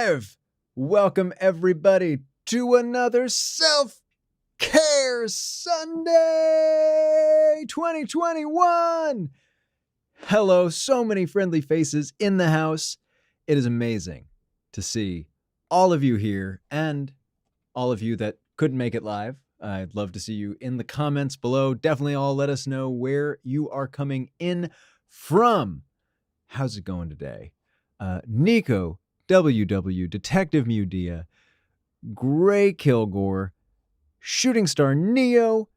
live! Welcome everybody to another Self-Care Sunday 2021! Hello, so many friendly faces in the house. It is amazing to see all of you here and all of you that couldn't make it live. I'd love to see you in the comments below. Definitely all let us know where you are coming in from. How's it going today? Nico, WW, Detective Mudia, Gray Kilgore, Shooting Star Neo,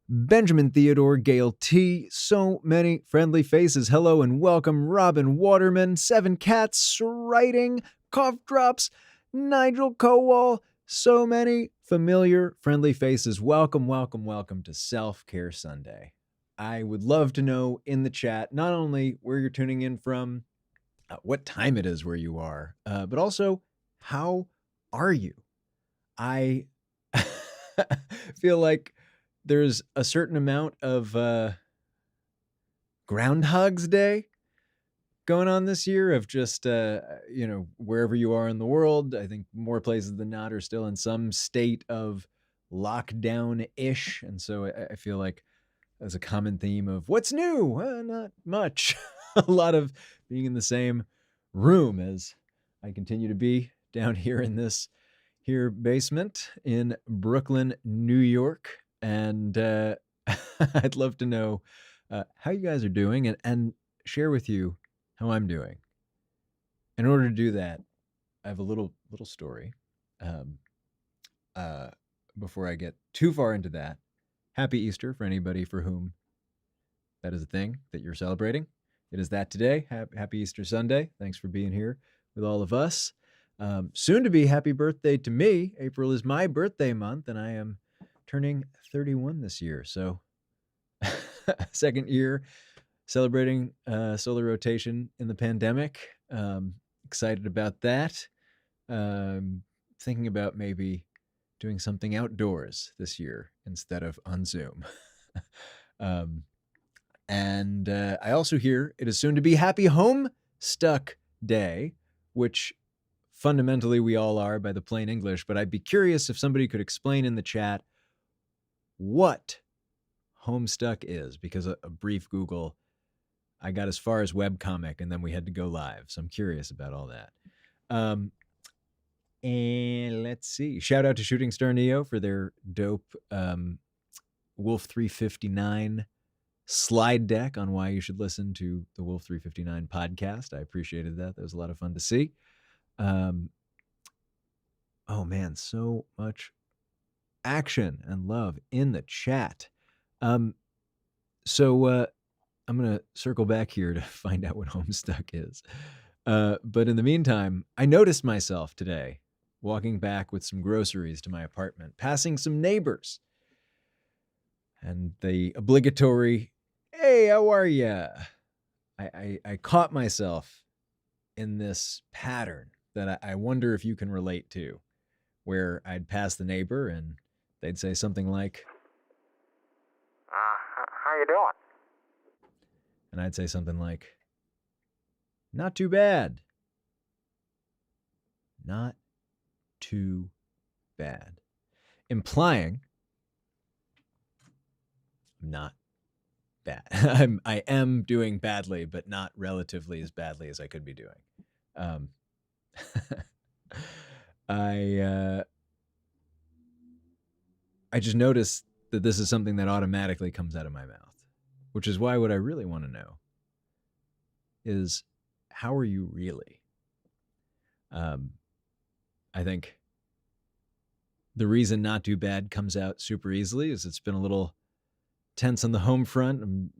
Benjamin Theodore, Gail T. So many friendly faces. Hello and welcome, Robin Waterman, Seven Cats, Writing, Cough Drops, Nigel Kowal. So many familiar, friendly faces. Welcome, welcome, welcome to Self-Care Sunday. I would love to know in the chat not only where you're tuning in from, what time it is where you are, but also how are you? I feel like there's a certain amount of Groundhog's Day going on this year of just, wherever you are in the world. I think more places than not are still in some state of lockdown-ish. And so I feel like there's a common theme of what's new? Not much. A lot of being in the same room as I continue to be down here in this here basement in Brooklyn, New York. And I'd love to know how you guys are doing and share with you how I'm doing. In order to do that, I have a little story. Before I get too far into that, happy Easter for anybody for whom that is a thing that you're celebrating. It is that today. Happy Easter Sunday. Thanks for being here with all of us. Soon to be happy birthday to me. April is my birthday month, and I am turning 31 this year. So second year celebrating solar rotation in the pandemic. Excited about that. Thinking about maybe doing something outdoors this year instead of on Zoom. And I also hear it is soon to be Happy Homestuck Day, which fundamentally we all are by the plain English, but I'd be curious if somebody could explain in the chat what Homestuck is, because a brief Google, I got as far as webcomic and then we had to go live. So I'm curious about all that. And let's see. Shout out to Shooting Star Neo for their dope Wolf 359 slide deck on why you should listen to the Wolf 359 podcast. I appreciated that. That was a lot of fun to see. Oh man, so much action and love in the chat. So I'm going to circle back here to find out what Homestuck is. But in the meantime, I noticed myself today walking back with some groceries to my apartment, passing some neighbors. And the obligatory, "Hey, how are ya?" I caught myself in this pattern that I wonder if you can relate to, where I'd pass the neighbor and they'd say something like, How you doing? and I'd say something like, "Not too bad." Not too bad. Implying I'm not bad. I am doing badly, but not relatively as badly as I could be doing. I just noticed that this is something that automatically comes out of my mouth, which is why what I really want to know is, how are you really? I think the reason not too bad comes out super easily is it's been a little tense on the home front. I'm,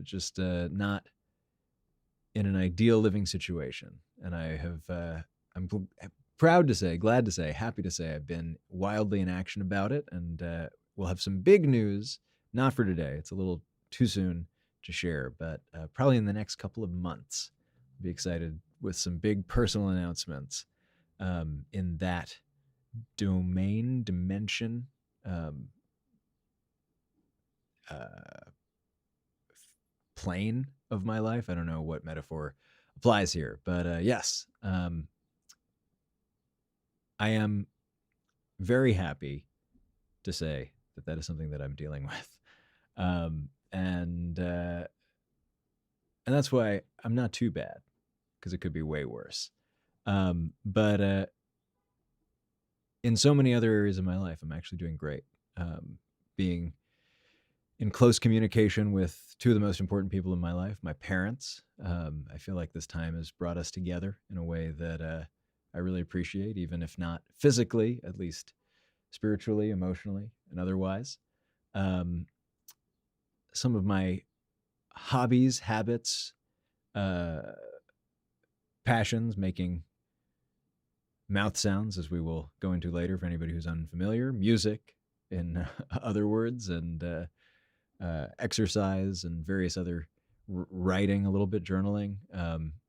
just not in an ideal living situation. And I have, I'm proud to say, glad to say, happy to say I've been wildly in action about it. And we'll have some big news, not for today. It's a little too soon to share, but probably in the next couple of months, I'll be excited with some big personal announcements in that dimension, plane of my life. I don't know what metaphor applies here, but yes, I am very happy to say that that is something that I'm dealing with. And that's why I'm not too bad, because it could be way worse. But in so many other areas of my life, I'm actually doing great. Being in close communication with two of the most important people in my life, my parents. I feel like this time has brought us together in a way that I really appreciate, even if not physically, at least spiritually, emotionally, and otherwise. Um, some of my hobbies, habits, uh, passions, making mouth sounds, as we will go into later for anybody who's unfamiliar, music, in other words, and exercise and various other writing, a little bit journaling,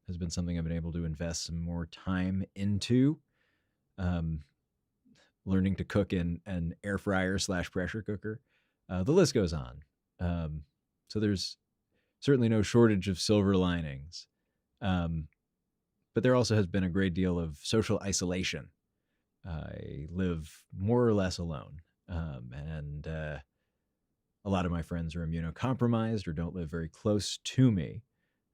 has been something I've been able to invest some more time into. Um, Learning to cook in an air fryer / pressure cooker. The list goes on. So there's certainly no shortage of silver linings. Um, but there also has been a great deal of social isolation. I live more or less alone. And a lot of my friends are immunocompromised or don't live very close to me.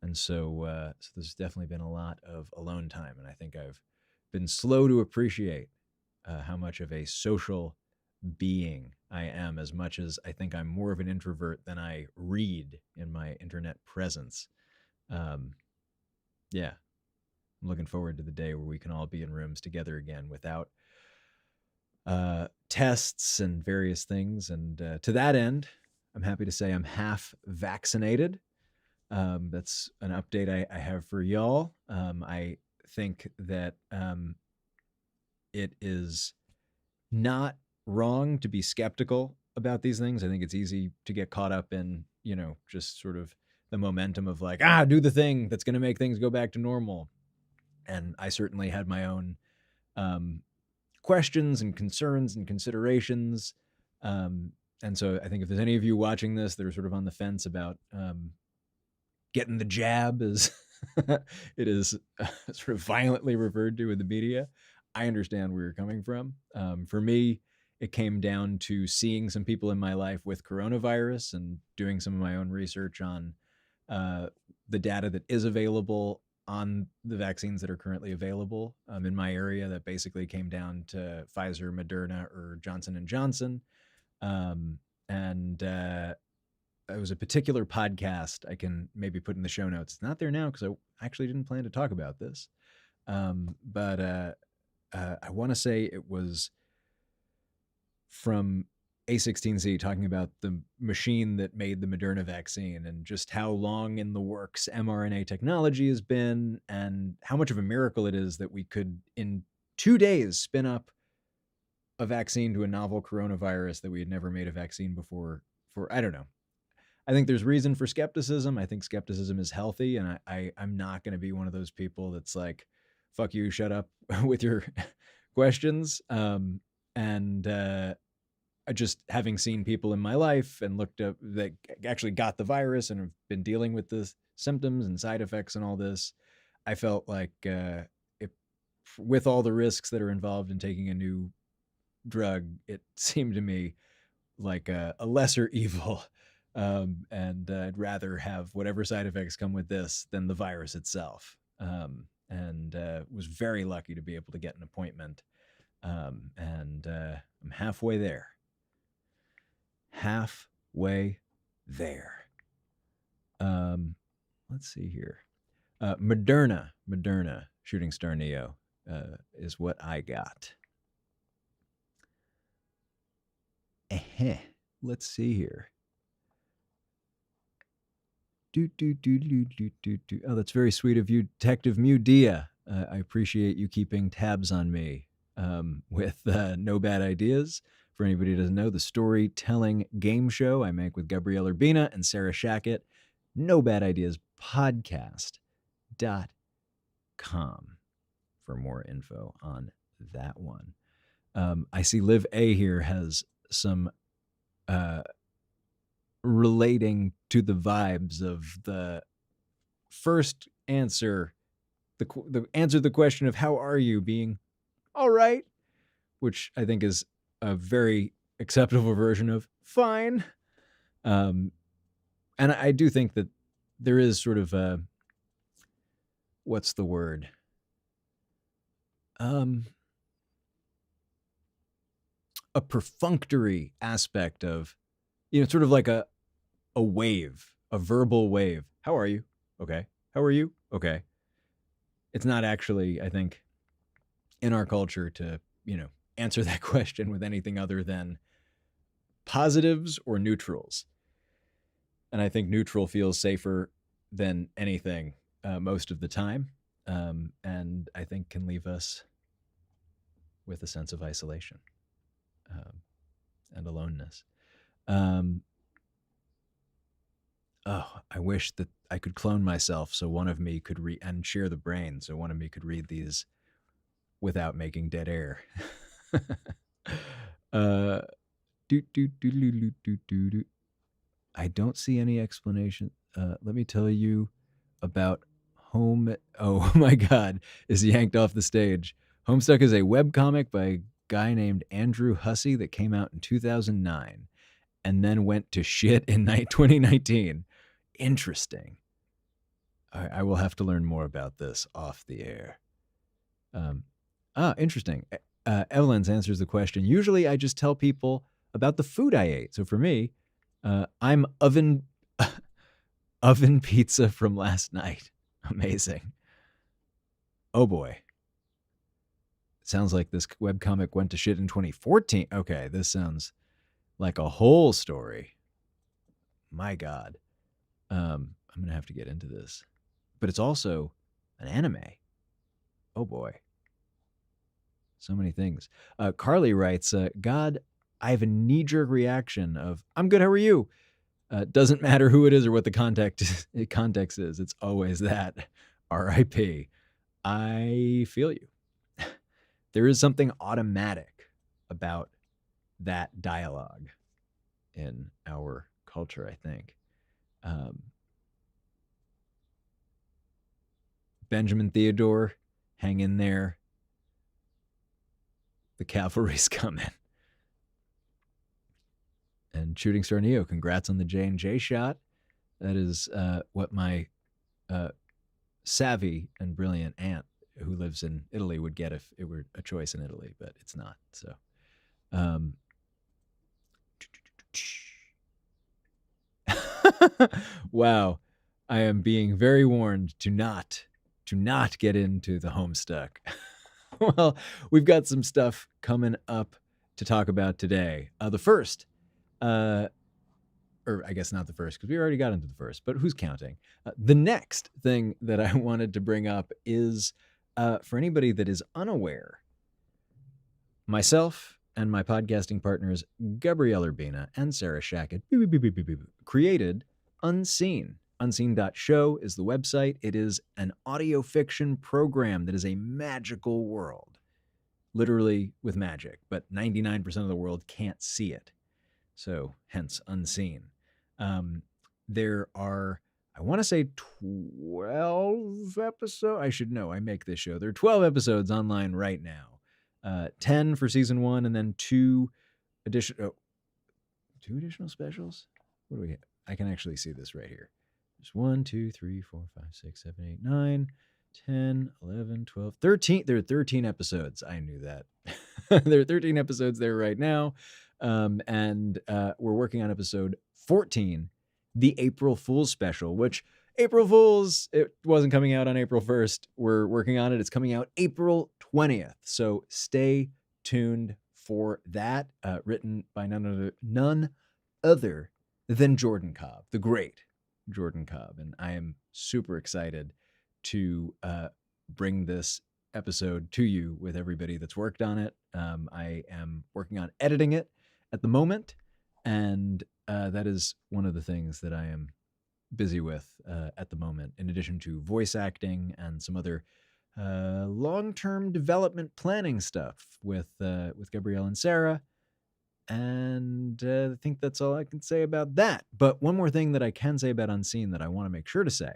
And so there's definitely been a lot of alone time. And I think I've been slow to appreciate how much of a social being I am, as much as I think I'm more of an introvert than I read in my internet presence. Um, yeah, I'm looking forward to the day where we can all be in rooms together again without tests and various things. And to that end, I'm happy to say I'm half vaccinated. That's an update I have for y'all. I think that it is not wrong to be skeptical about these things. I think it's easy to get caught up in, just sort of the momentum of like, do the thing that's going to make things go back to normal. And I certainly had my own questions and concerns and considerations. And so I think if there's any of you watching this that are sort of on the fence about getting the jab, as it is sort of violently referred to in the media, I understand where you're coming from. For me, it came down to seeing some people in my life with coronavirus and doing some of my own research on the data that is available on the vaccines that are currently available in my area. That basically came down to Pfizer, Moderna, or Johnson and Johnson. And it was a particular podcast I can maybe put in the show notes. It's not there now because I actually didn't plan to talk about this. But I want to say it was from A16Z talking about the machine that made the Moderna vaccine and just how long in the works mRNA technology has been, and how much of a miracle it is that we could in 2 days spin up a vaccine to a novel coronavirus that we had never made a vaccine before for, I don't know. I think there's reason for skepticism. I think skepticism is healthy, and I'm not going to be one of those people that's like, fuck you, shut up with your questions. And just having seen people in my life and looked up that actually got the virus and have been dealing with the symptoms and side effects and all this, I felt like with all the risks that are involved in taking a new drug, it seemed to me like a lesser evil. And I'd rather have whatever side effects come with this than the virus itself. And was very lucky to be able to get an appointment. And I'm halfway there. Halfway there. Let's see here. Moderna, Shooting Star Neo, is what I got. Let's see here. Oh, that's very sweet of you, Detective Mudia. I appreciate you keeping tabs on me with No Bad Ideas. For anybody who doesn't know, the storytelling game show I make with Gabrielle Urbina and Sarah Shackett. No Bad Ideas podcast.com for more info on that one. I see Liv A here has some relating to the vibes of the first answer, the answer to the question of how are you being all right. which I think is a very acceptable version of fine. And I do think that there is sort of a, what's the word? A perfunctory aspect of, sort of like a wave, a verbal wave. How are you? Okay. How are you? Okay. It's not actually, I think, in our culture to, answer that question with anything other than positives or neutrals. And I think neutral feels safer than anything most of the time. And I think can leave us with a sense of isolation and aloneness. I wish that I could clone myself so one of me could read and share the brain so one of me could read these without making dead air. I don't see any explanation. Let me tell you about Home. Oh my God, is yanked off the stage. Homestuck is a webcomic by a guy named Andrew Hussey that came out in 2009 and then went to shit in 2019. Interesting. I will have to learn more about this off the air. Interesting. Evelyn's answers the question. Usually I just tell people about the food I ate. So for me, I'm oven pizza from last night. Amazing. Oh boy. Sounds like this webcomic went to shit in 2014. Okay, this sounds like a whole story. My God. I'm going to have to get into this. But it's also an anime. Oh boy. So many things. Carly writes, God, I have a knee-jerk reaction of, I'm good, how are you? Doesn't matter who it is or what the context is. It's always that. R.I.P. I feel you. There is something automatic about that dialogue in our culture, I think. Benjamin Theodore, hang in there. The cavalry's coming. And Shooting Star Neo, congrats on the J&J shot. That is what my savvy and brilliant aunt who lives in Italy would get if it were a choice in Italy, but it's not. So, wow, I am being very warned to not get into the Homestuck. Well, we've got some stuff coming up to talk about today. The first, or I guess not the first, because we already got into the first, but who's counting? The next thing that I wanted to bring up is for anybody that is unaware, myself and my podcasting partners, Gabrielle Urbina and Sarah Shackett, created Unseen. Unseen.show is the website. It is an audio fiction program that is a magical world, literally with magic, but 99% of the world can't see it. So hence Unseen. There are, I want to say 12 episodes. I should know. I make this show. There are 12 episodes online right now. 10 for season 1 and then 2 additional specials. What do we have? I can actually see this right here. There's 1, 2, 3, 4, 5, 6, 7, 8, 9, 10, 11, 12, 13. There are 13 episodes. I knew that. There are 13 episodes there right now. And we're working on episode 14, the April Fool's special, which April Fool's, it wasn't coming out on April 1st. We're working on it. It's coming out April 20th. So stay tuned for that. Written by none other than Jordan Cobb, the great Jordan Cobb. And I am super excited to bring this episode to you with everybody that's worked on it. I am working on editing it at the moment, and that is one of the things that I am busy with at the moment, in addition to voice acting and some other long-term development planning stuff with Gabrielle and Sarah. And I think that's all I can say about that. But one more thing that I can say about Unseen that I want to make sure to say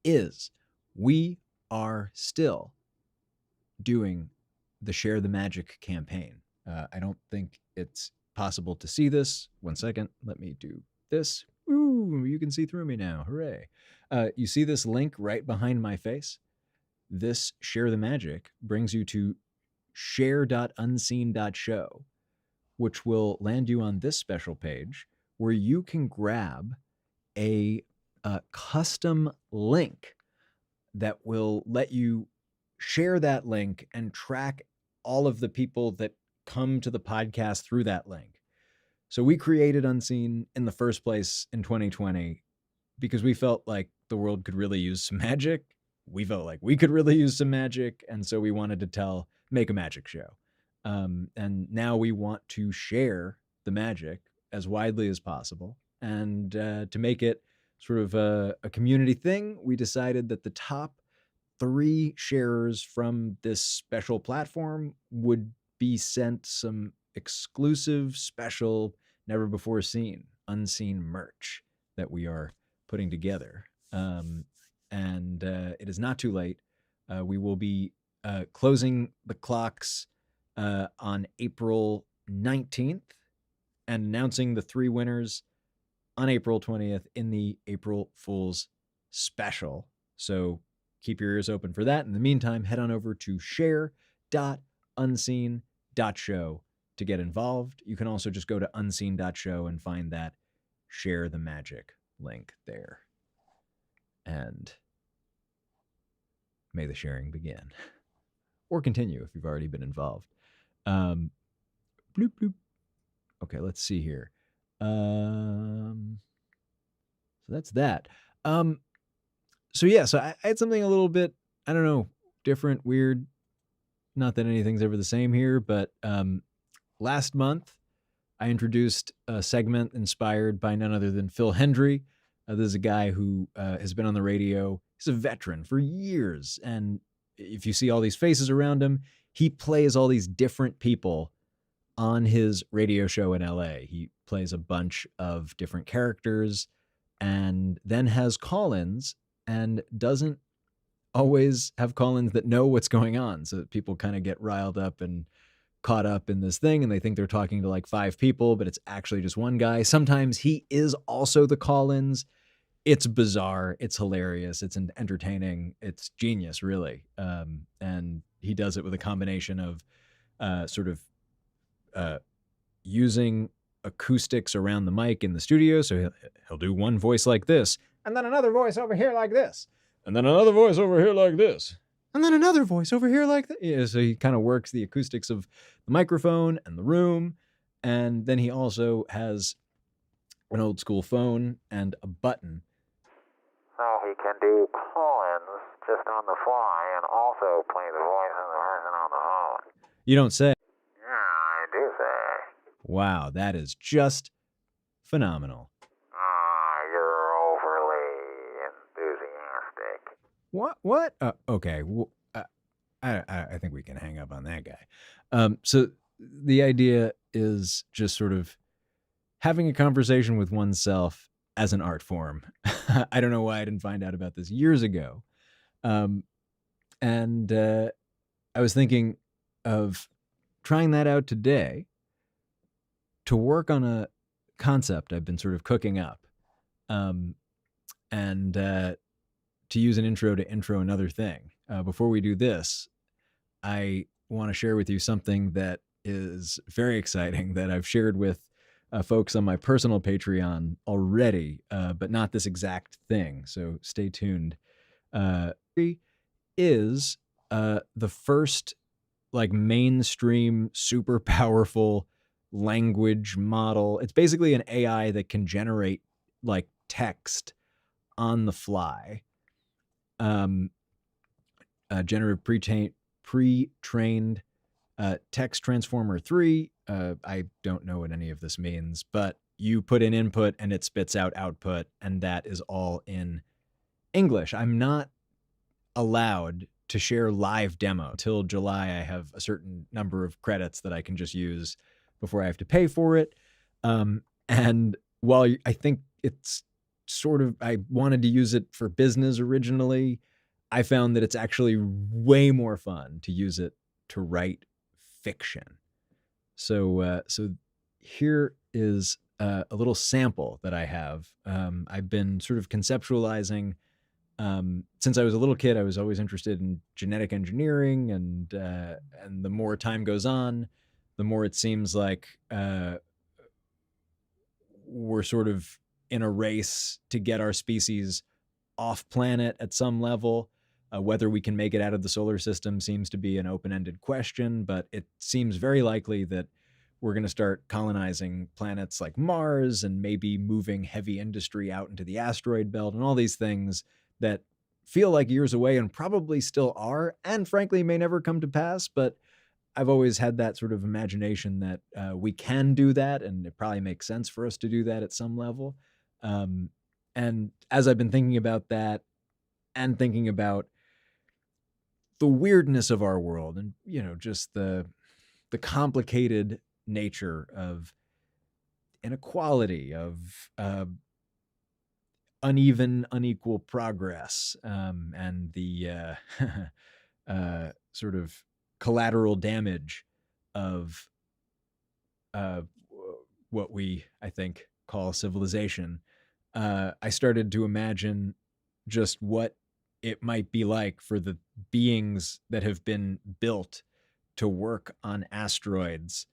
is we are still doing the Share the Magic campaign. I don't think it's possible to see this. 1 second. Let me do this. Ooh, you can see through me now. Hooray. You see this link right behind my face? This Share the Magic brings you to share.unseen.show, which will land you on this special page where you can grab a custom link that will let you share that link and track all of the people that come to the podcast through that link. So we created Unseen in the first place in 2020 because we felt like the world could really use some magic. We felt like we could really use some magic. And so we wanted to make a magic show. And now we want to share the magic as widely as possible. And to make it sort of a community thing, we decided that the top 3 sharers from this special platform would be sent some exclusive, special, never before seen, unseen merch that we are putting together. And it is not too late. We will be closing the clocks on April 19th and announcing the 3 winners on April 20th in the April Fool's special. So keep your ears open for that. In the meantime, head on over to share.unseen.show to get involved. You can also just go to unseen.show and find that Share the Magic link there. And may the sharing begin. Or continue if you've already been involved. Bloop, bloop. Okay, let's see here. So that's that. So I had something a little bit, I don't know, different, weird. Not that anything's ever the same here, but last month I introduced a segment inspired by none other than Phil Hendry. This is a guy who has been on the radio. He's a veteran for years. And if you see all these faces around him, he plays all these different people on his radio show in LA. He plays a bunch of different characters and then has call-ins and doesn't always have call-ins that know what's going on. So that people kind of get riled up and caught up in this thing and they think they're talking to like 5 people, but it's actually just one guy. Sometimes he is also the call-ins. It's bizarre. It's hilarious. It's entertaining. It's genius, really. And he does it with a combination of using acoustics around the mic in the studio. So he'll do one voice like this, and then another voice over here like this, and then another voice over here like this, and then another voice over here like that. Yeah, so he kind of works the acoustics of the microphone and the room. And then he also has an old school phone and a button. So he can do call-ins just on the fly and also play the voice of the person on the phone. You don't say. Yeah, I do say. Wow, that is just phenomenal. You're overly enthusiastic. What? Okay. I think we can hang up on that guy. So the idea is just sort of having a conversation with oneself as an art form. I don't know why I didn't find out about this years ago. And I was thinking of trying that out today to work on a concept I've been sort of cooking up. And to use an intro to intro another thing. Before we do this, I want to share with you something that is very exciting that I've shared with folks on my personal Patreon already, but not this exact thing. So stay tuned. Is the first like mainstream super powerful language model. It's basically an AI that can generate like text on the fly. Generative pre-trained text transformer 3. I don't know what any of this means, but you put in input and it spits out output, and that is all in English. I'm not allowed to share live demo until July. I have a certain number of credits that I can just use before I have to pay for it. And while I think it's sort of, I wanted to use it for business originally, I found that it's actually way more fun to use it to write fiction. So here is a little sample that I have. I've been sort of conceptualizing since I was a little kid. I was always interested in genetic engineering, and the more time goes on, the more it seems like we're sort of in a race to get our species off planet at some level. Whether we can make it out of the solar system seems to be an open-ended question, but it seems very likely that we're going to start colonizing planets like Mars and maybe moving heavy industry out into the asteroid belt and all these things that feel like years away and probably still are, and frankly may never come to pass. But I've always had that sort of imagination that we can do that, and it probably makes sense for us to do that at some level. Um, and as I've been thinking about that and thinking about the weirdness of our world, and just the complicated nature of inequality, of unequal progress, and the sort of collateral damage of uh, what we, I think, call civilization. I started to imagine just what it might be like for the beings that have been built to work on asteroids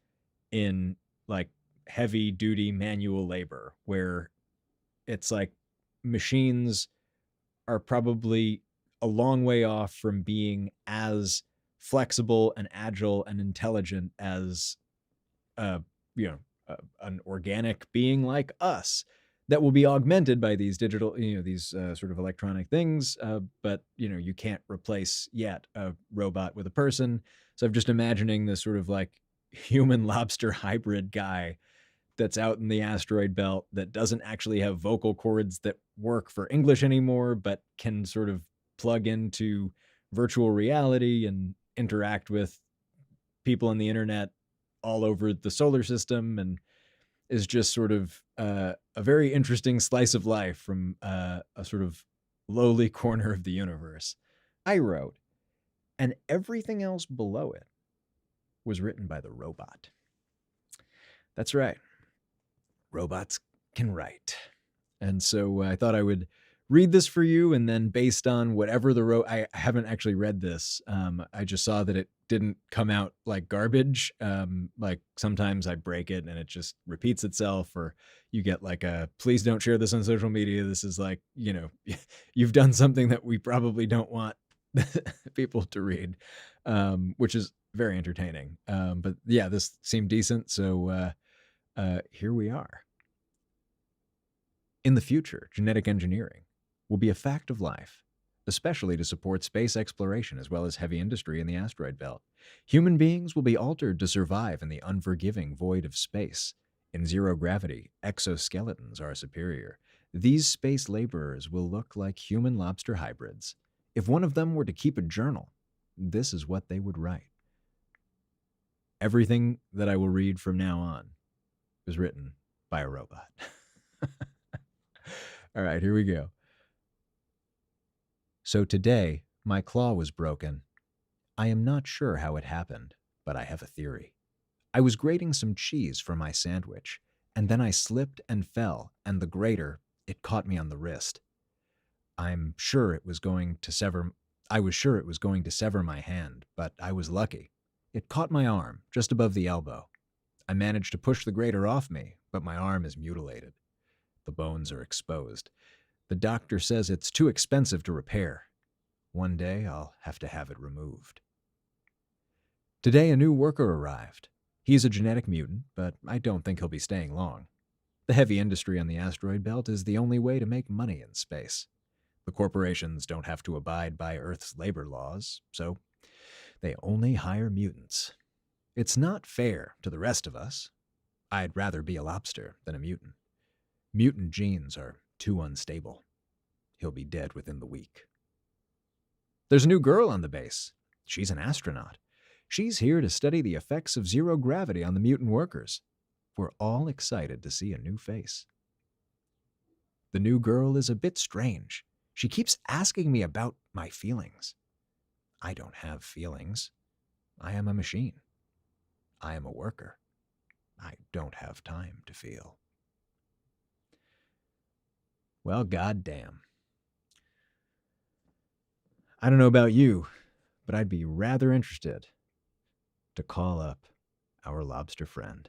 in like heavy duty manual labor, where it's like machines are probably a long way off from being as flexible and agile and intelligent as uh, you know an organic being like us, that will be augmented by these digital, these sort of electronic things. But you can't replace yet a robot with a person. So I'm just imagining this sort of like human lobster hybrid guy that's out in the asteroid belt that doesn't actually have vocal cords that work for English anymore, but can sort of plug into virtual reality and interact with people on the internet all over the solar system, and is just sort of a very interesting slice of life from a sort of lowly corner of the universe. I wrote, and everything else below it was written by the robot. That's right. Robots can write. And so I thought I would read this for you, and then based on whatever I haven't actually read this. I just saw that it didn't come out like garbage. Like sometimes I break it and it just repeats itself, or you get like a please don't share this on social media. This is like, you've done something that we probably don't want people to read, which is very entertaining. But yeah, this seemed decent. So here we are. In the future, genetic engineering will be a fact of life, especially to support space exploration as well as heavy industry in the asteroid belt. Human beings will be altered to survive in the unforgiving void of space. In zero gravity, exoskeletons are superior. These space laborers will look like human lobster hybrids. If one of them were to keep a journal, this is what they would write. Everything that I will read from now on is written by a robot. All right, here we go. So today, my claw was broken. I am not sure how it happened, but I have a theory. I was grating some cheese for my sandwich, and then I slipped and fell, and the grater, it caught me on the wrist. I was sure it was going to sever my hand, but I was lucky. It caught my arm, just above the elbow. I managed to push the grater off me, but my arm is mutilated. The bones are exposed. The doctor says it's too expensive to repair. One day I'll have to have it removed. Today a new worker arrived. He's a genetic mutant, but I don't think he'll be staying long. The heavy industry on the asteroid belt is the only way to make money in space. The corporations don't have to abide by Earth's labor laws, so they only hire mutants. It's not fair to the rest of us. I'd rather be a lobster than a mutant. Mutant genes are too unstable. He'll be dead within the week. There's a new girl on the base. She's an astronaut. She's here to study the effects of zero gravity on the mutant workers. We're all excited to see a new face. The new girl is a bit strange. She keeps asking me about my feelings. I don't have feelings. I am a machine. I am a worker. I don't have time to feel. Well, goddamn. I don't know about you, but I'd be rather interested to call up our lobster friend.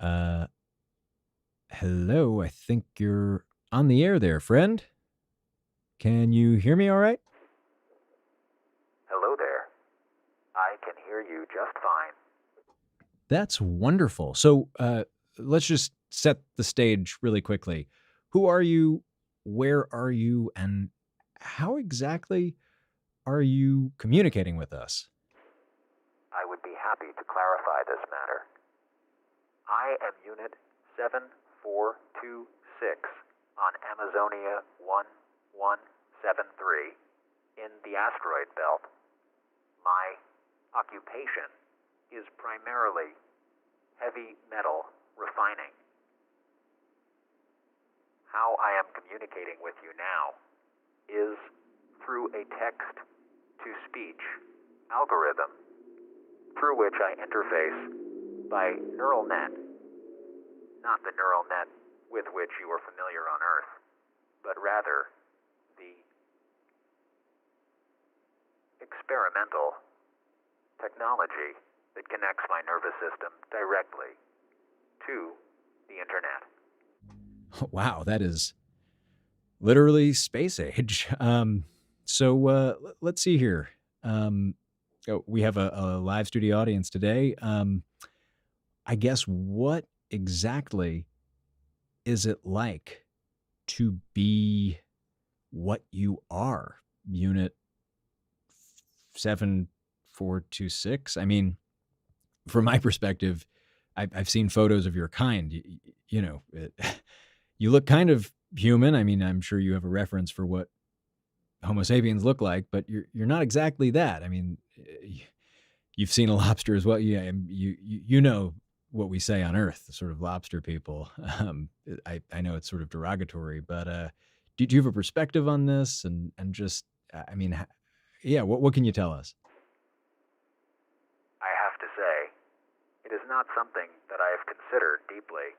uh, hello, I think you're on the air there, friend. Can you hear me all right? Hello there. I can hear you just fine. That's wonderful. So let's just set the stage really quickly. Who are you? Where are you? And how exactly are you communicating with us? I would be happy to clarify this matter. I am Unit 7426 on Amazonia 1173 in the asteroid belt. My occupation is primarily heavy metal refining. How I am communicating with you now is through a text-to-speech algorithm through which I interface by neural net, not the neural net with which you are familiar on Earth, but rather the experimental technology that connects my nervous system directly to the internet. Wow, that is literally space age. So let's see here. We have a live studio audience today. I guess what exactly is it like to be what you are, Unit 7426? I mean, from my perspective, I've seen photos of your kind. You know, you look kind of human. I mean, I'm sure you have a reference for what Homo sapiens look like, but you're not exactly that. I mean, you've seen a lobster as well. Yeah, you know what we say on Earth, the sort of lobster people. I know it's sort of derogatory, but do you have a perspective on this? And just, I mean, yeah, what can you tell us? I have to say, it is not something that I have considered deeply.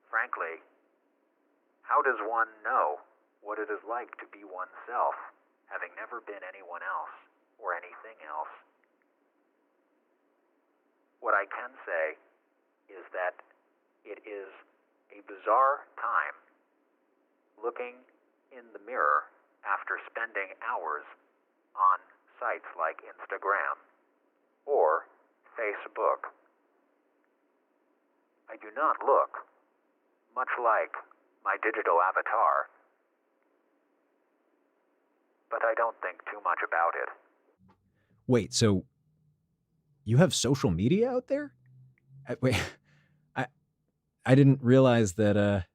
Frankly, how does one know what it is like to be oneself, having never been anyone else or anything else? What I can say is that it is a bizarre time looking in the mirror after spending hours on sites like Instagram or Facebook. I do not look much like my digital avatar, but I don't think too much about it. Wait, so you have social media out there? Wait, I I didn't realize that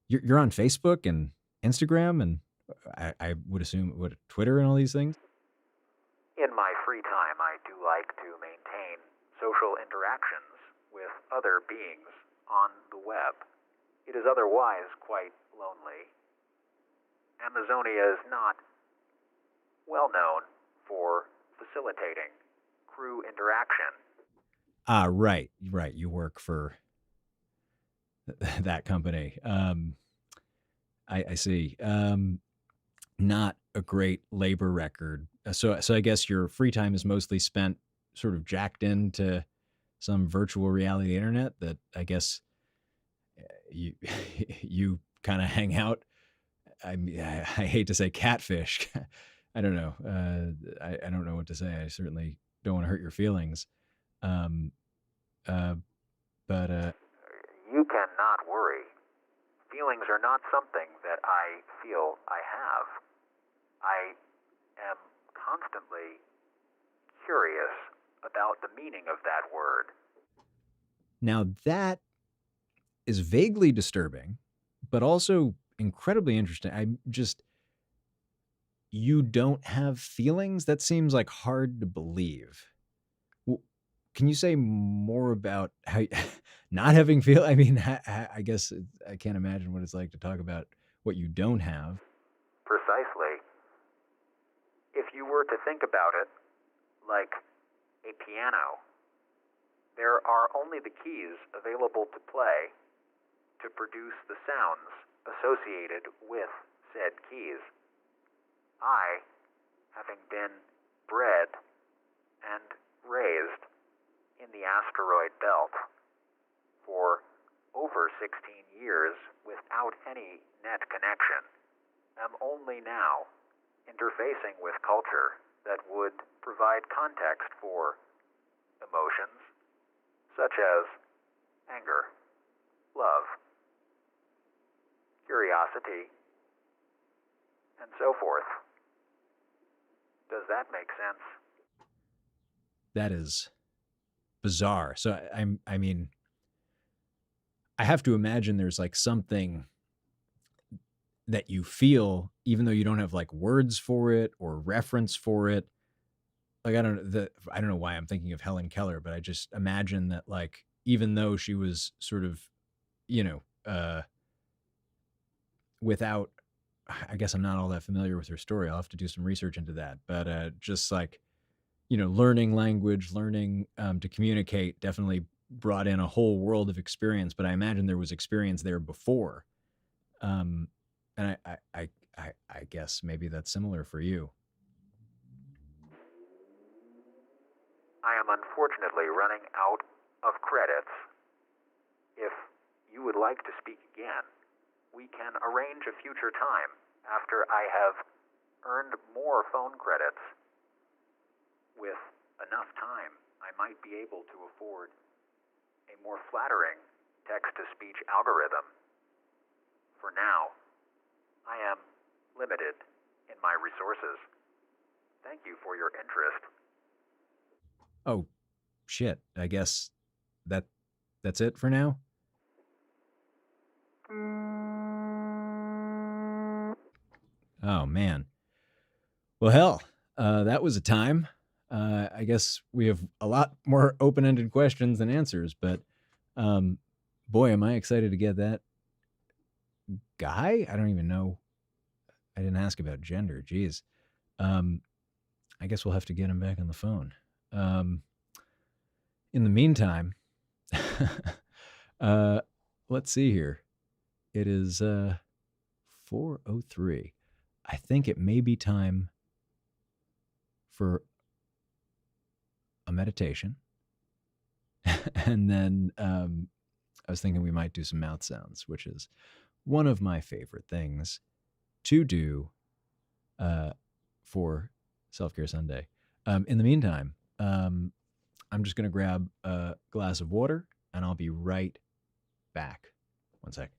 you're on Facebook and Instagram and I would assume what Twitter and all these things. In my free time, I do like to maintain social interactions with other beings on the web. It is otherwise quite lonely. Amazonia is not well known for facilitating crew interaction. Ah, right, right. You work for that company. I see. Not a great labor record. So I guess your free time is mostly spent sort of jacked into some virtual reality internet that I guess you you kind of hang out. I hate to say catfish. I don't know. I don't know what to say. I certainly don't want to hurt your feelings. Um, uh, but You cannot worry. Feelings are not something that I feel I have. I am constantly curious about the meaning of that word. now that is vaguely disturbing, but also incredibly interesting. You don't have feelings? That seems like hard to believe. Well, can you say more about how, not having feel. I mean, I guess I can't imagine what it's like to talk about what you don't have. Precisely. If you were to think about it like a piano, there are only the keys available to play to produce the sounds associated with said keys. I, having been bred and raised in the asteroid belt for over 16 years without any net connection, am only now interfacing with culture that would provide context for emotions such as anger, love, curiosity, and so forth. Does that make sense? That is bizarre. So I mean, I have to imagine there's like something that you feel, even though you don't have like words for it or reference for it. Like I don't know why I'm thinking of Helen Keller, but I just imagine that like even though she was sort of, you know, without, I guess I'm not all that familiar with her story. I'll have to do some research into that. But just like, you know, learning language, learning to communicate definitely brought in a whole world of experience. But I imagine there was experience there before. And I guess maybe that's similar for you. I am unfortunately running out of credits. If you would like to speak again, we can arrange a future time after I have earned more phone credits. With enough time, I might be able to afford a more flattering text-to-speech algorithm. For now, I am limited in my resources. Thank you for your interest. Oh, shit. I guess that's it for now. Oh, man. Well, hell, that was a time. I guess we have a lot more open-ended questions than answers, but boy, am I excited to get that guy. I don't even know. I didn't ask about gender. Jeez. I guess we'll have to get him back on the phone. In the meantime, let's see here. It is 4:03. I think it may be time for a meditation. And then I was thinking we might do some mouth sounds, which is one of my favorite things to do for Self-Care Sunday. In the meantime, I'm just going to grab a glass of water and I'll be right back. One sec.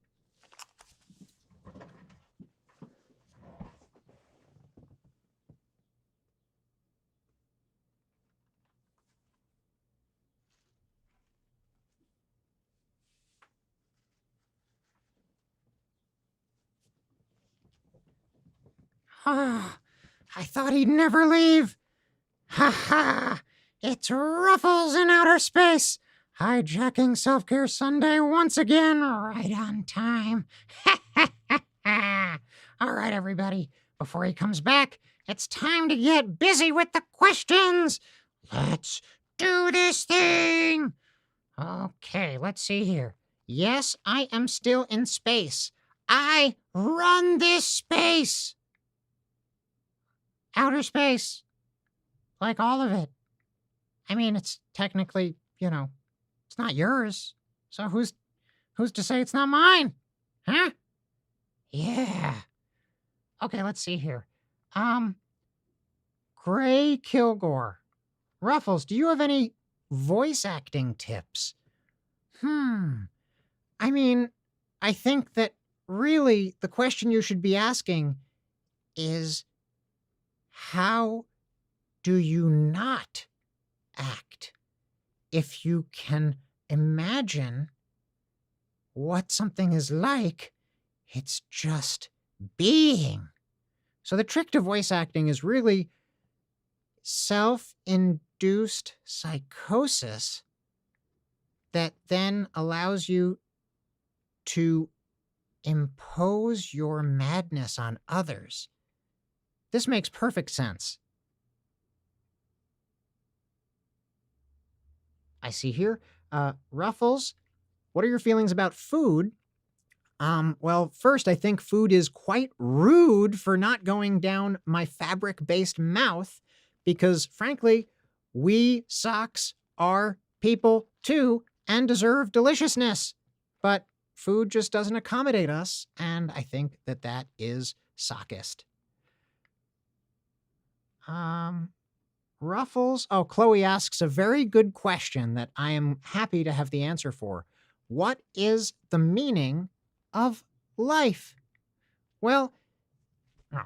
Ah, I thought he'd never leave. Ha ha! It's Ruffles in outer space, hijacking Self-Care Sunday once again, right on time. Ha ha ha ha! All right, everybody, before he comes back, it's time to get busy with the questions. Let's do this thing. Okay, let's see here. Yes, I am still in space. I run this space. Outer space. Like all of it. I mean, it's technically, it's not yours. So who's to say it's not mine? Huh? Yeah. Okay, let's see here. Gray Kilgore. Ruffles, do you have any voice acting tips? I mean, I think that really the question you should be asking is, how do you not act? If you can imagine what something is like, it's just being. So the trick to voice acting is really self-induced psychosis that then allows you to impose your madness on others. This makes perfect sense. I see here. Ruffles, what are your feelings about food? Well, first, I think food is quite rude for not going down my fabric-based mouth because, frankly, we socks are people too and deserve deliciousness. But food just doesn't accommodate us, and I think that is sockist. Ruffles. Oh, Chloe asks a very good question that I am happy to have the answer for. What is the meaning of life? Well, no.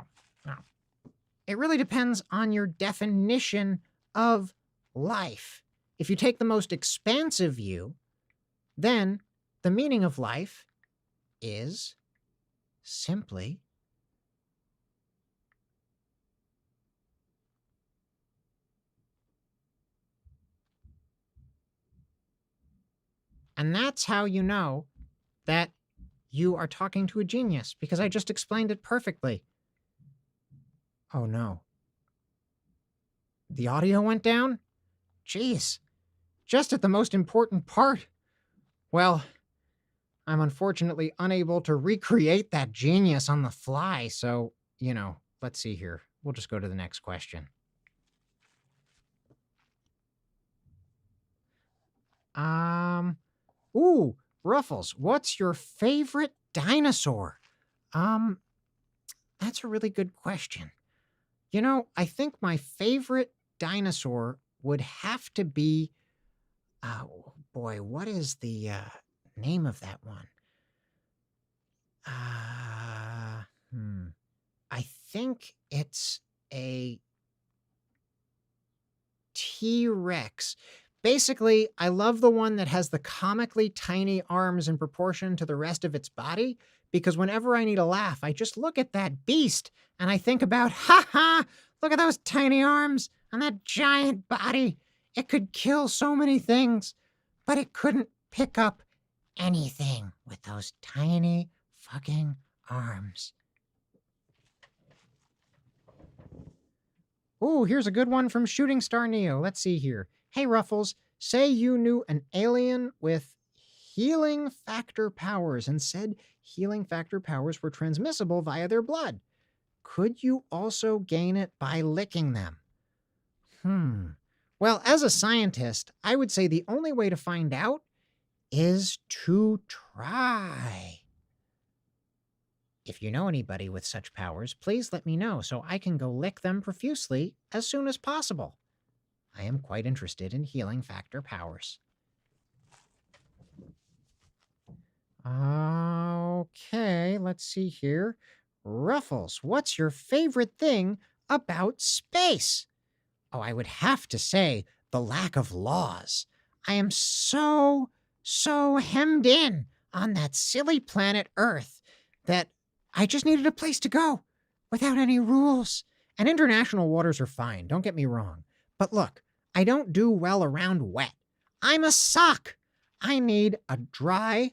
It really depends on your definition of life. If you take the most expansive view, then the meaning of life is simply and that's how you know that you are talking to a genius, because I just explained it perfectly. Oh no. The audio went down? Jeez. Just at the most important part. Well, I'm unfortunately unable to recreate that genius on the fly, so, let's see here. We'll just go to the next question. Ooh, Ruffles, what's your favorite dinosaur? That's a really good question. I think my favorite dinosaur would have to be, oh boy, what is the name of that one? I think it's a T-Rex. Basically, I love the one that has the comically tiny arms in proportion to the rest of its body, because whenever I need a laugh, I just look at that beast and I think about, look at those tiny arms and that giant body. It could kill so many things, but it couldn't pick up anything with those tiny fucking arms. Ooh, here's a good one from Shooting Star Neo. Let's see here. Hey, Ruffles, say you knew an alien with healing factor powers and said healing factor powers were transmissible via their blood. Could you also gain it by licking them? Well, as a scientist, I would say the only way to find out is to try. If you know anybody with such powers, please let me know so I can go lick them profusely as soon as possible. I am quite interested in healing factor powers. Okay, let's see here. Ruffles, what's your favorite thing about space? Oh, I would have to say the lack of laws. I am so hemmed in on that silly planet Earth that I just needed a place to go without any rules. And international waters are fine, don't get me wrong. But look, I don't do well around wet. I'm a sock. I need a dry,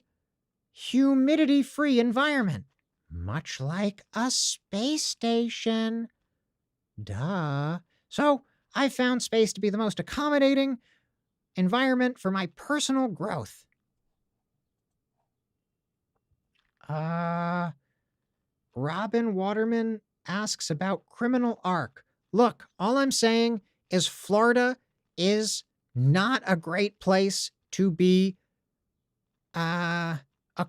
humidity-free environment, much like a space station. Duh. So I found space to be the most accommodating environment for my personal growth. Robin Waterman asks about Criminal Arc. Look, all I'm saying is Florida is not a great place to be a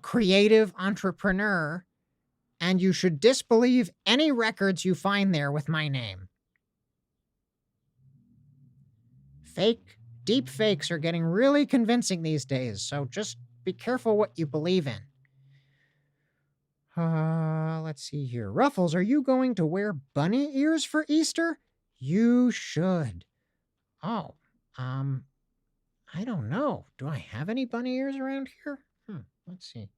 creative entrepreneur, and you should disbelieve any records you find there with my name. Deep fakes are getting really convincing these days, so just be careful what you believe in. Let's see here. Ruffles, are you going to wear bunny ears for Easter? You should. Oh, I don't know. Do I have any bunny ears around here? Let's see.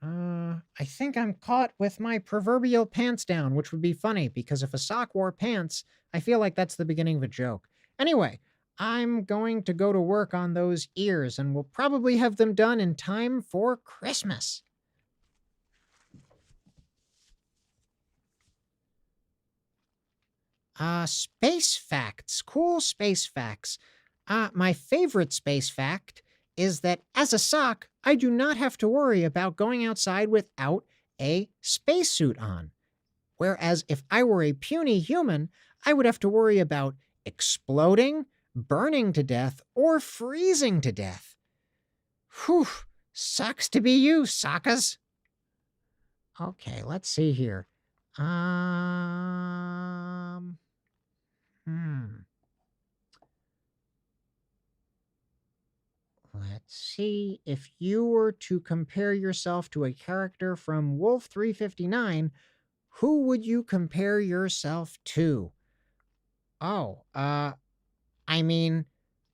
I think I'm caught with my proverbial pants down, which would be funny because if a sock wore pants, I feel like that's the beginning of a joke. Anyway, I'm going to go to work on those ears and will probably have them done in time for Christmas. Space facts. Cool space facts. My favorite space fact is that as a sock, I do not have to worry about going outside without a spacesuit on. Whereas if I were a puny human, I would have to worry about exploding, burning to death, or freezing to death. Whew, sucks to be you, Sokkas. Okay, let's see here. Hmm. Let's see. If you were to compare yourself to a character from Wolf 359, who would you compare yourself to? Oh, I mean,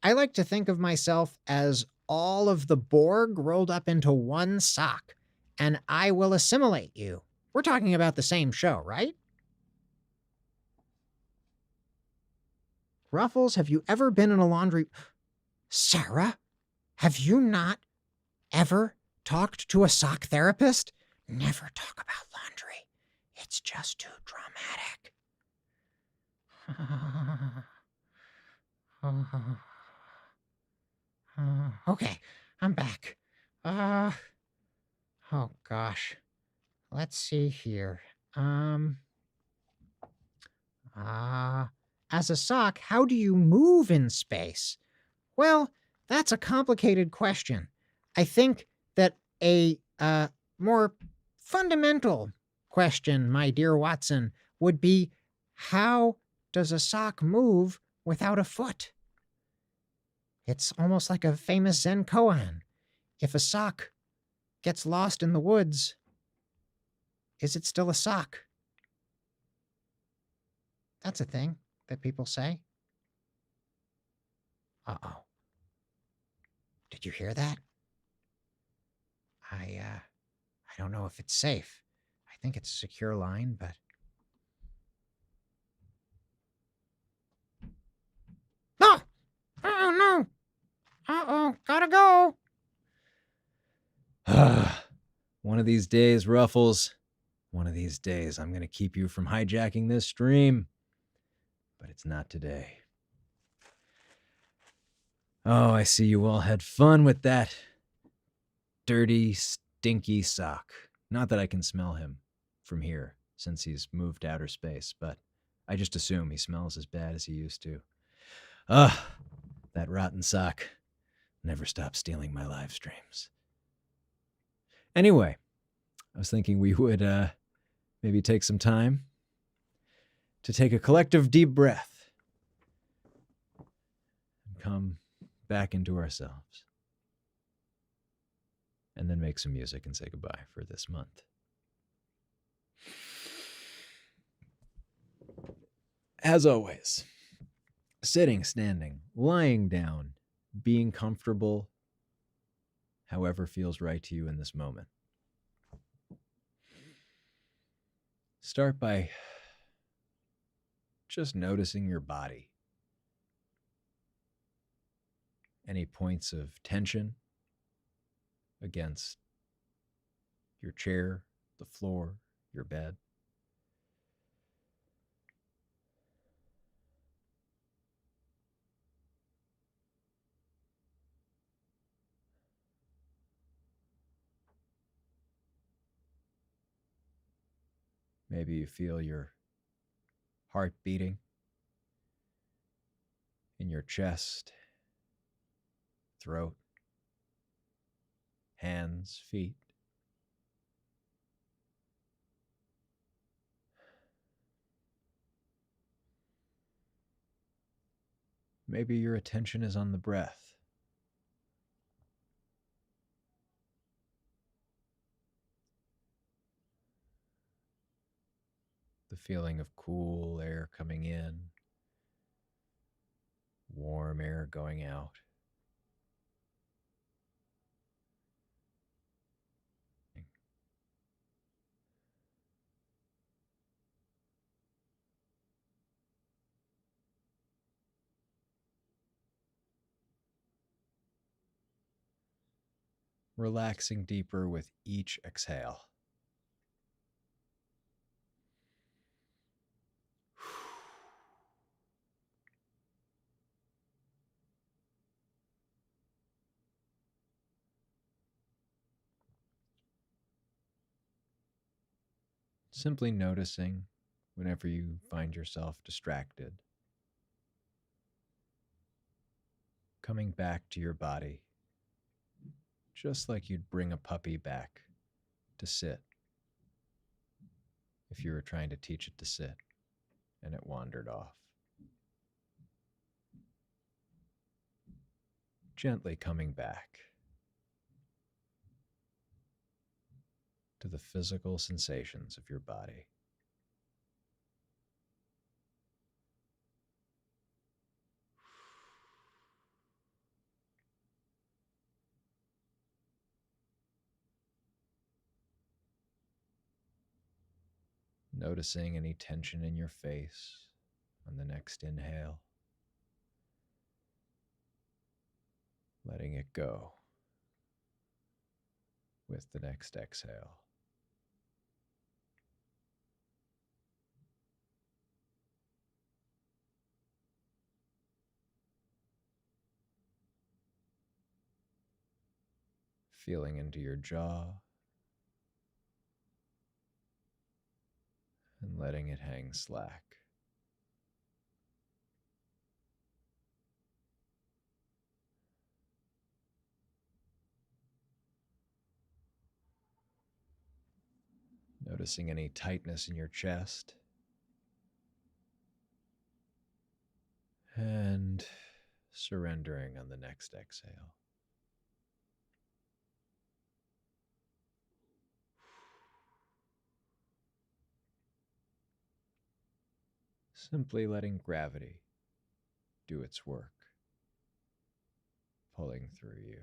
I like to think of myself as all of the Borg rolled up into one sock, and I will assimilate you. We're talking about the same show, right? Ruffles, have you ever been in a laundry? Sarah, have you not ever talked to a sock therapist? Never talk about laundry. It's just too dramatic. Okay, I'm back. Uh, oh gosh. Let's see here. Um, uh, as a sock, how do you move in space? Well, that's a complicated question. I think that a more fundamental question, my dear Watson, would be how does a sock move without a foot? It's almost like a famous Zen koan. If a sock gets lost in the woods, is it still a sock? That's a thing that people say. Uh-oh. Did you hear that? I don't know if it's safe. I think it's a secure line, but no! Oh no! Uh-oh, gotta go. One of these days, Ruffles, one of these days, I'm going to keep you from hijacking this stream. But it's not today. Oh, I see you all had fun with that dirty, stinky sock. Not that I can smell him from here, since he's moved to outer space, but I just assume he smells as bad as he used to. Ugh, that rotten sock never stops stealing my live streams. Anyway, I was thinking we would maybe take some time to take a collective deep breath and come back into ourselves. And then make some music and say goodbye for this month. As always, sitting, standing, lying down, being comfortable, however feels right to you in this moment. Start by just noticing your body. Any points of tension against your chair, the floor, your bed. Maybe you feel your heart beating in your chest, throat, hands, feet. Maybe your attention is on the breath. The feeling of cool air coming in, warm air going out. relaxing deeper with each exhale. Simply noticing whenever you find yourself distracted, coming back to your body, just like you'd bring a puppy back to sit if you were trying to teach it to sit and it wandered off. Gently coming back to the physical sensations of your body. Noticing any tension in your face on the next inhale, letting it go with the next exhale. Feeling into your jaw and letting it hang slack. Noticing any tightness in your chest and surrendering on the next exhale. Simply letting gravity do its work, pulling through you.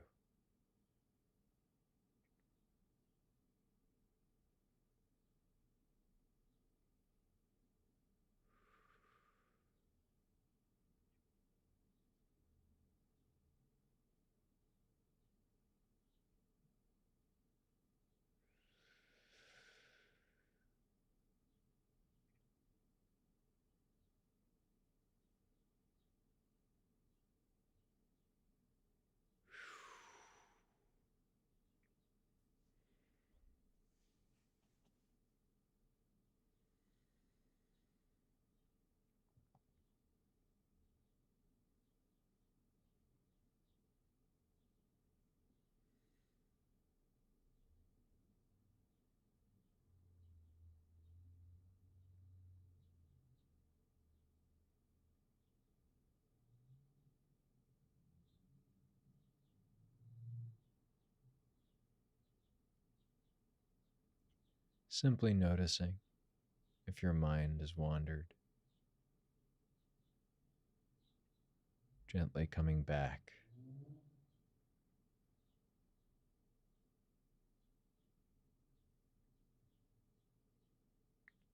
Simply noticing if your mind has wandered, gently coming back,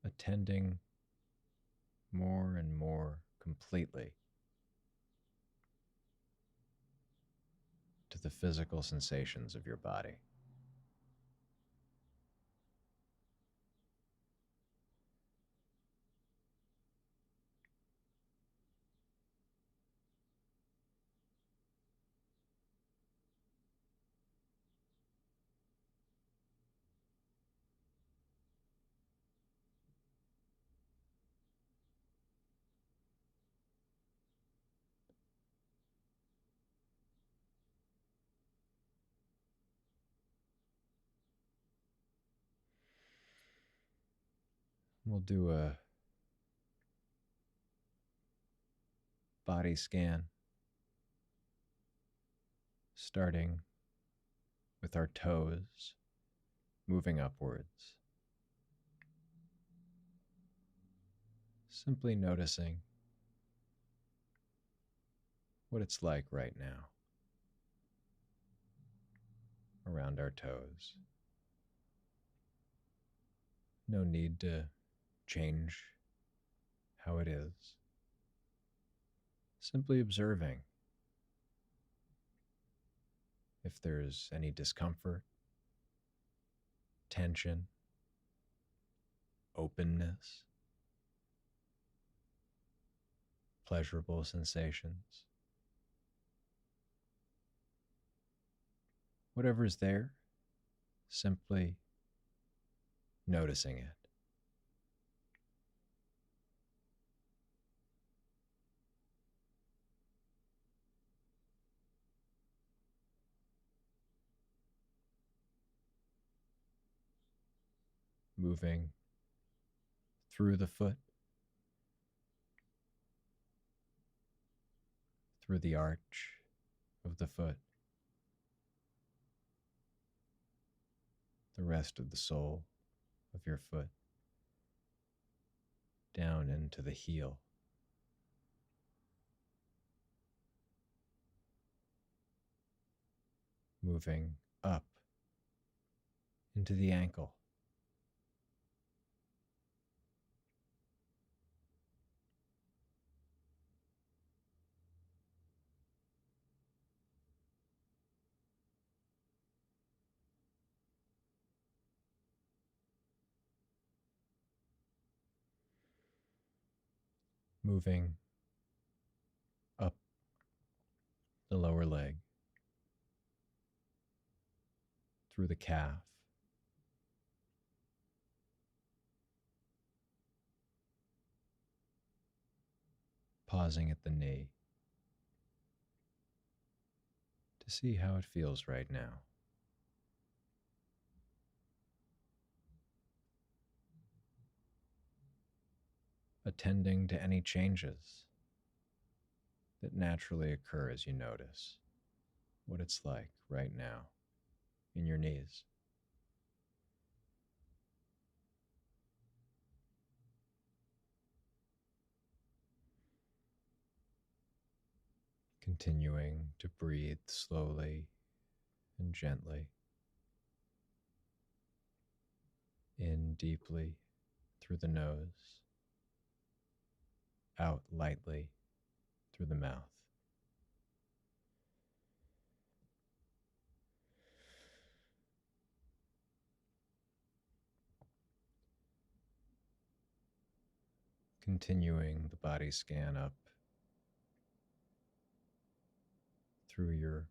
attending more and more completely to the physical sensations of your body. We'll do a body scan, starting with our toes, moving upwards. Simply noticing what it's like right now around our toes. No need to change how it is. Simply observing if there's any discomfort, tension, openness, pleasurable sensations. Whatever's there, simply noticing it. Moving through the foot, through the arch of the foot, the rest of the sole of your foot, down into the heel, moving up into the ankle, moving up the lower leg, through the calf, pausing at the knee to see how it feels right now. Attending to any changes that naturally occur as you notice what it's like right now in your knees. Continuing to breathe slowly and gently, in deeply through the nose, out lightly through the mouth. Continuing the body scan up through your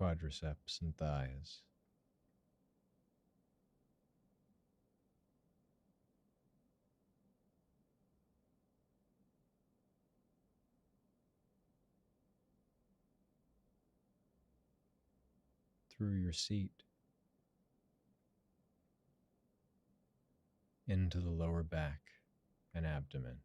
quadriceps and thighs, through your seat, into the lower back and abdomen.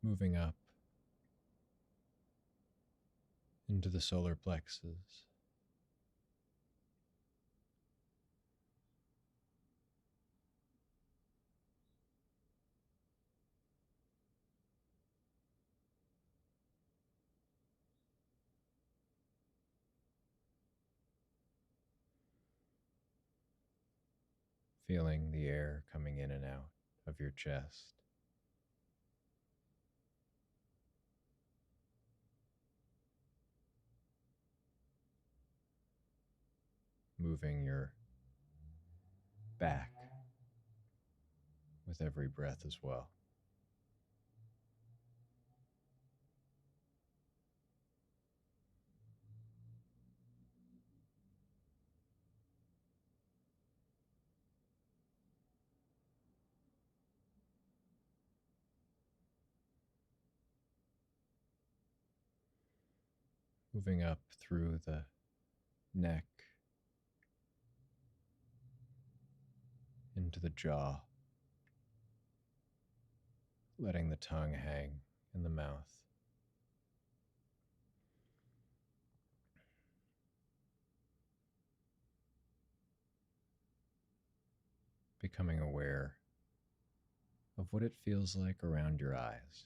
Moving up into the solar plexus, feeling the air coming in and out of your chest. Moving your back with every breath as well. Moving up through the neck, into the jaw, letting the tongue hang in the mouth. becoming aware of what it feels like around your eyes,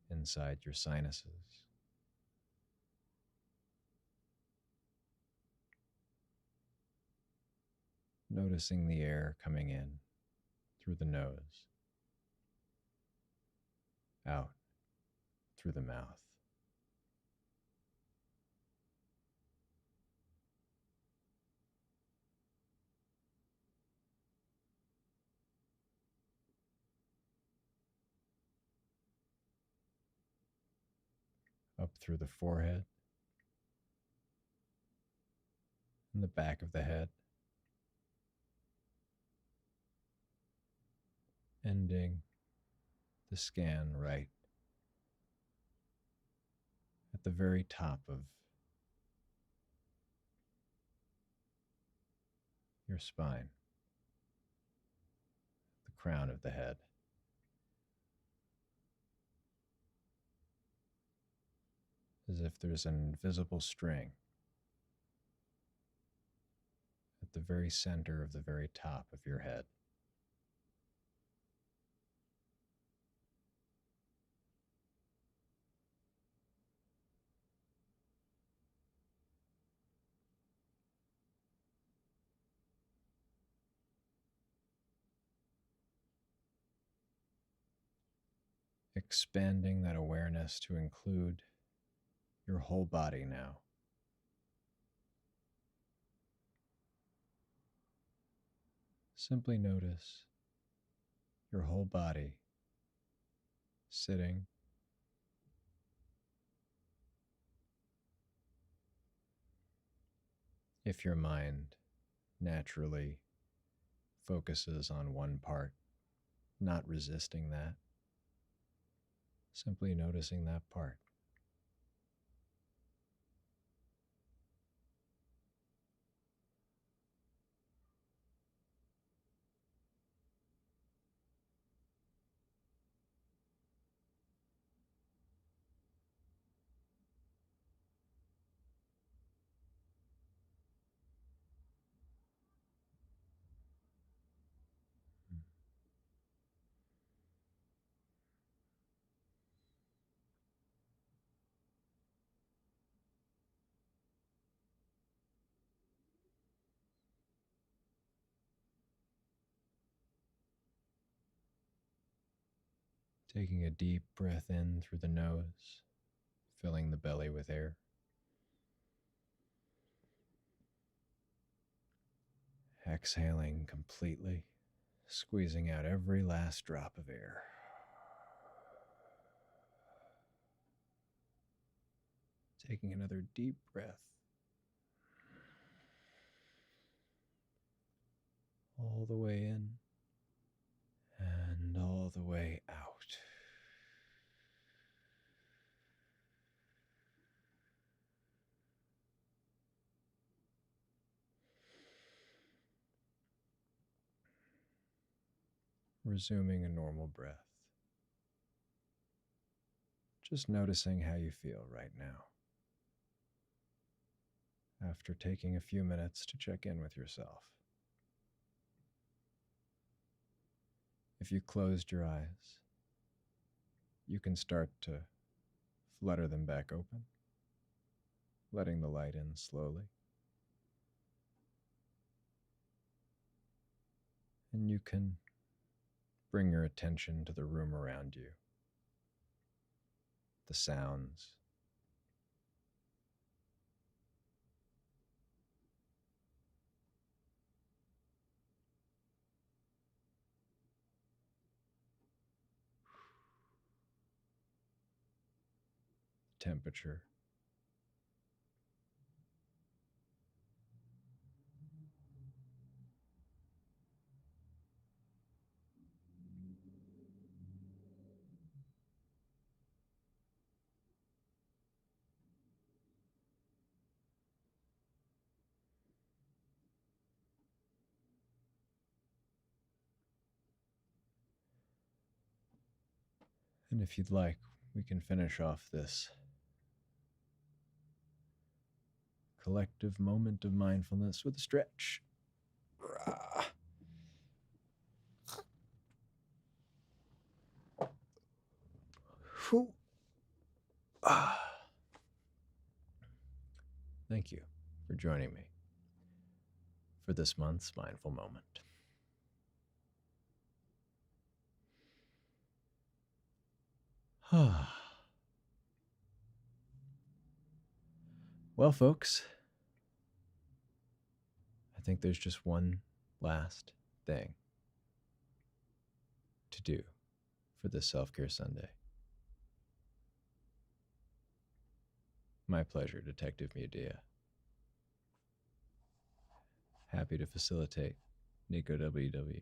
inside your sinuses, noticing the air coming in through the nose, out through the mouth. Up through the forehead and the back of the head, ending the scan right at the very top of your spine, the crown of the head. As if there's an invisible string at the very center of the very top of your head. Expanding that awareness to include your whole body now. Simply notice your whole body sitting, if your mind naturally focuses on one part, not resisting that, simply noticing that part. Taking a deep breath in through the nose, filling the belly with air. Exhaling completely, squeezing out every last drop of air. Taking another deep breath. All the way in and all the way out. Resuming a normal breath. Just noticing how you feel right now. After taking a few minutes to check in with yourself. If you closed your eyes, you can start to flutter them back open, letting the light in slowly. And you can bring your attention to the room around you, the sounds, temperature. And if you'd like, we can finish off this collective moment of mindfulness with a stretch. Whew. Thank you for joining me for this month's mindful moment. Well, folks, I think there's just one last thing to do for this Self-Care Sunday. My pleasure, Detective Mudia. Happy to facilitate, Nico WW.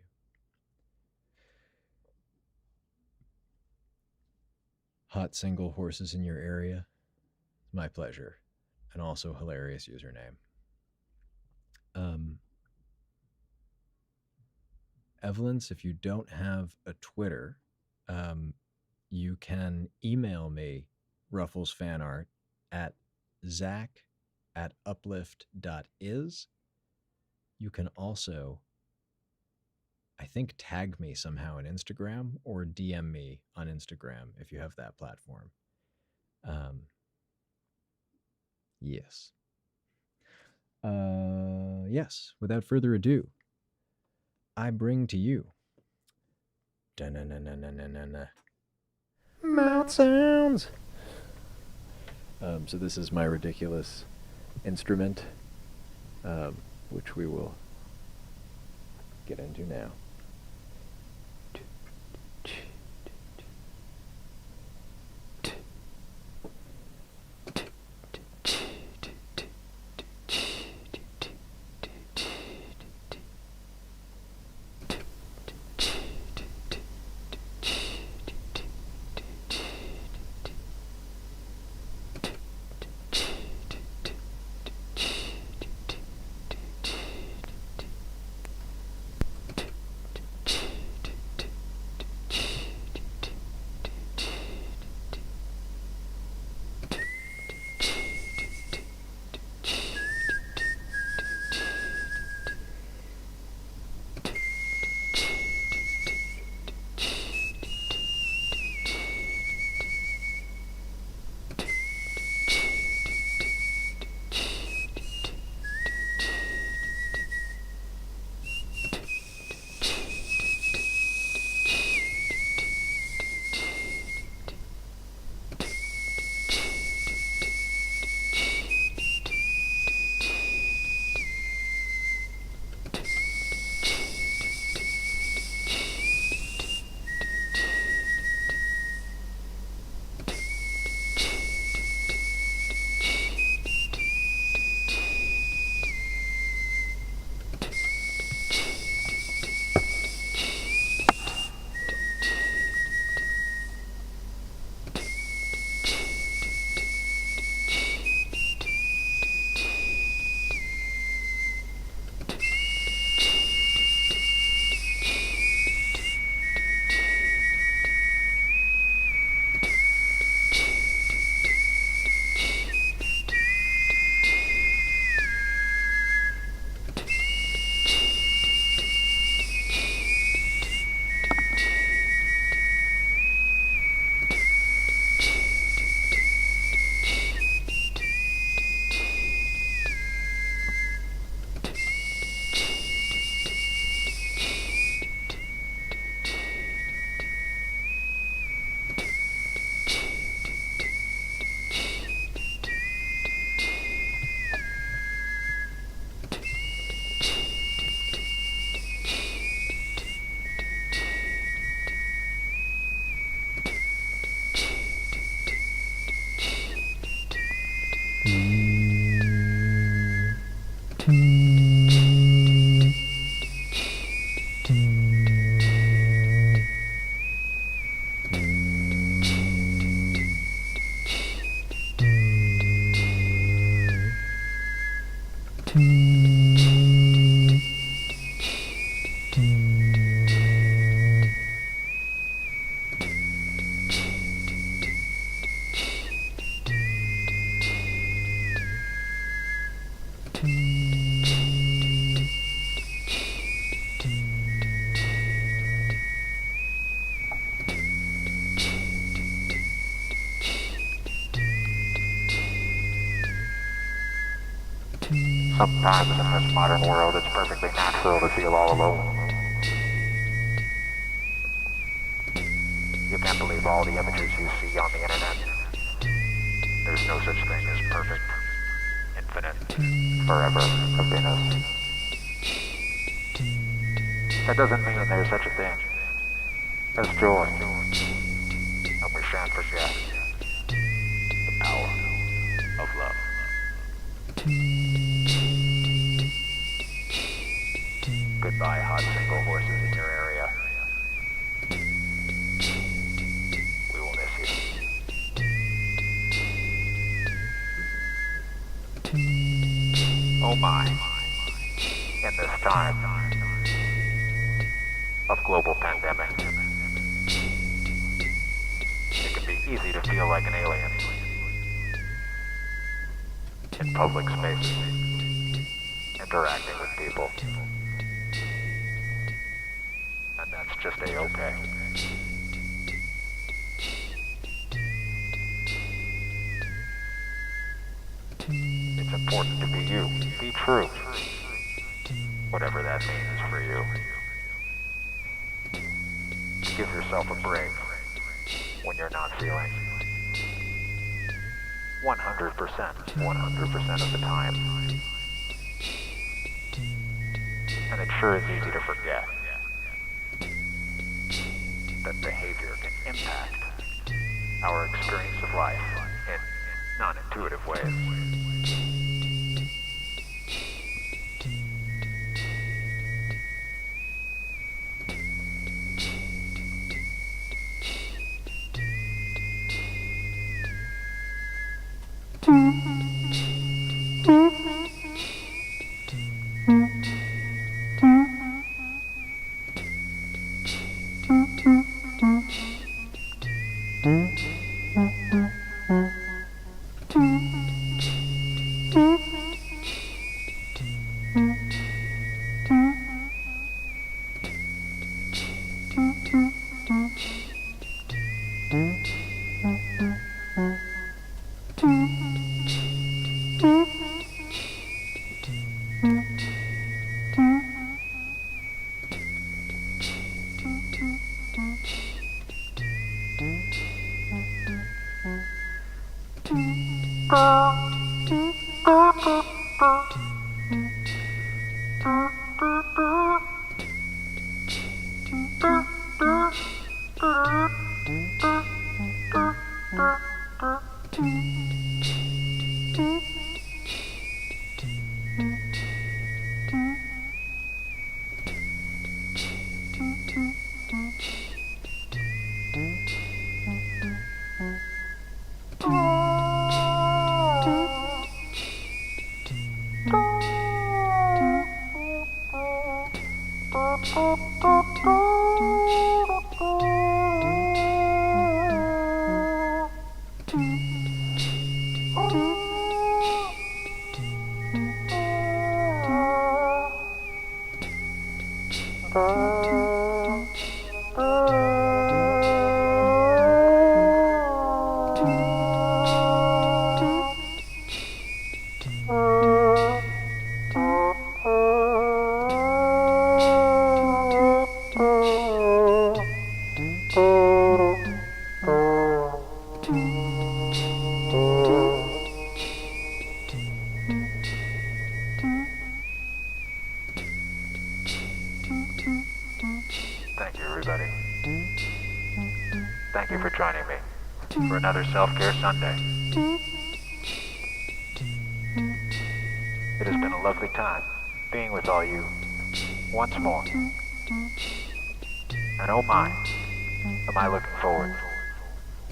Hot single horses in your area? My pleasure. And also hilarious username. Evelyn's, if you don't have a Twitter, you can email me Ruffles fan art at zach@uplift.is. You can also, I think, tag me somehow on Instagram or DM me on Instagram if you have that platform. Yes. Yes, without further ado, I bring to you mouth sounds. So this is my ridiculous instrument, which we will get into now. Sometimes in this modern world, it's perfectly natural to feel all alone. You can't believe all the images you see on the internet. There's no such thing as perfect, infinite, forever happiness. That doesn't mean there's such a thing as joy. And we shan't forget the power of love. Goodbye, hot single horses in your area. We will miss you. Oh my. In this time of global pandemic, it can be easy to feel like an alien in public spaces, interacting with people. And that's just a-okay. It's important to be you. Be true. Whatever that means for you. Give yourself a break when you're not feeling 100% of the time. And it sure is easy to forget that behavior can impact our experience of life in non-intuitive ways. Thank you, everybody. Thank you for joining me for another Self-Care Sunday. It has been a lovely time being with all you once more. And oh my, am I looking forward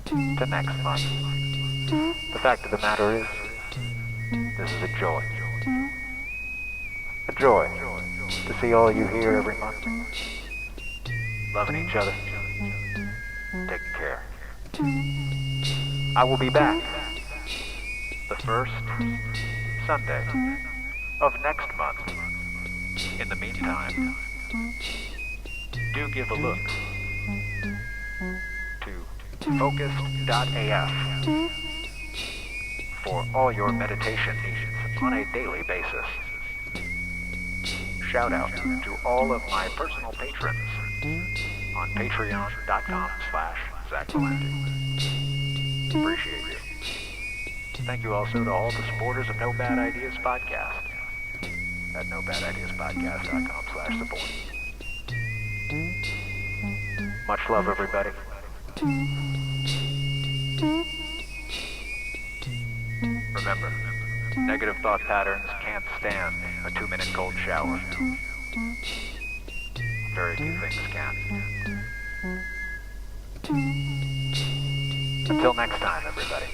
to next month. The fact of the matter is, this is a joy. A joy to see all you here every month. Loving each other, taking care. I will be back the first Sunday of next month. In the meantime, do give a look to focus.af for all your meditation needs on a daily basis. shout out to all of my personal patrons on patreon.com/Zach Valenti. Appreciate you. Thank you also to all the supporters of No Bad Ideas Podcast at nobadideaspodcast.com/support. Much love, everybody. Remember, negative thought patterns can't stand a 2-minute cold shower. Very few things can. Until next time, everybody.